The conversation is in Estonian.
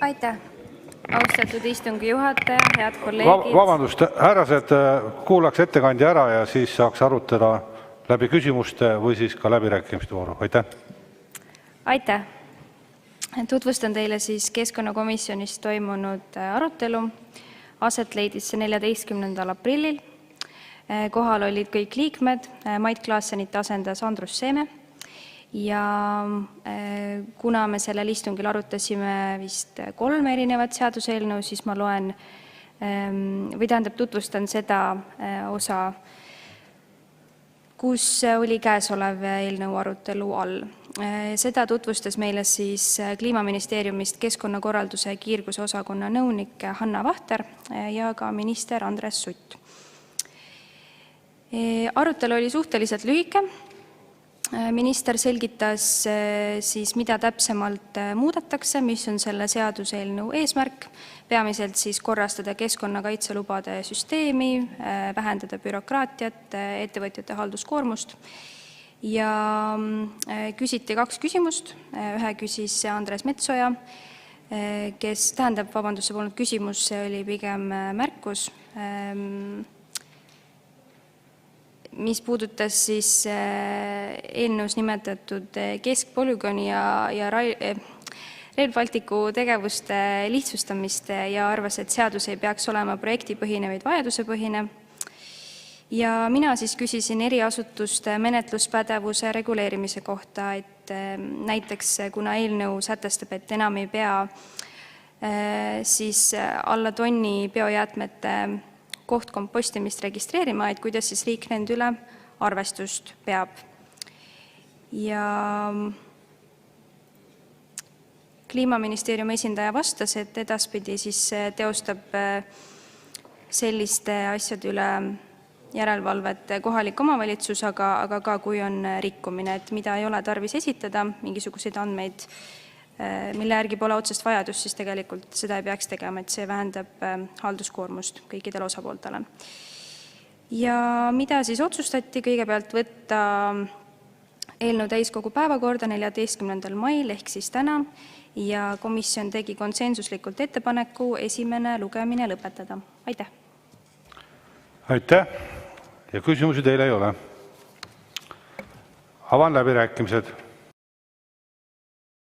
Aitäh, austatud istungi juhataja, head kolleegid. Vabandust, härrased, kuulaks ettekandja ära ja siis saaks arutada läbi küsimuste või siis ka läbirääkimiste vooru. Aitäh. Aitäh. Tutvustan teile siis keskkonnakomisjonis toimunud arutelu. Aset leidis see 14. aprillil. Kohal olid kõik liikmed. Mait Klaassenit asendas Andrus Seeme. Ja kuna me sellel istungil arutasime vist 3 erinevat seaduseelnõu, siis ma loen või tutvustan seda osa, kus oli käesolev eelnõu arutelu all. Seda tutvustas meile siis Kliimaministeeriumist keskkonnakorralduse ja kiirguse osakonna nõunik Hanna Vahter ja ka minister Andres Sutt. Arutelu oli suhteliselt lühike. Minister selgitas siis, mida täpsemalt muudetakse, mis on selle seaduseelnõu eesmärk, peamiselt siis korrastada keskkonnakaitselubade süsteemi, vähendada bürokraatiat, ettevõtjate halduskoormust. Ja küsiti 2 küsimust. Ühe küsis Andres Metsoja, kes see polnud küsimus, see oli pigem märkus, mis puudutas siis eelnõus nimetatud keskpolügooni ja Rail Balticu tegevuste lihtsustamist ja arvas, et seadus ei peaks olema projektipõhine, vaid vajadusepõhine. Ja mina siis küsisin eriasutuste menetluspädevuse reguleerimise kohta, et näiteks kuna eelnõu sätestab, et enam ei pea siis alla tonni biojäätmete kohtkompostimist registreerima, et kuidas siis riik nende üle arvestust peab. Ja Kliimaministeeriumi esindaja vastas, et edaspidi siis teostab selliste asjade üle järelevalvet kohalik omavalitsus, aga ka kui on rikkumine, et mida ei ole tarvis esitada, mingisuguseid andmeid, mille järgi pole otsest vajadust, siis tegelikult seda ei peaks tegema, et see vähendab halduskoormust kõikidele osapooltele. Ja mida siis otsustati? Kõigepealt võtta eelnõu täiskogu päevakorda 14. mail ehk siis täna ja komisjon tegi konsensuslikult ettepaneku esimene lugemine lõpetada. Aitäh! Aitäh! Ja küsimusi teile ei ole. Avan läbirääkimised.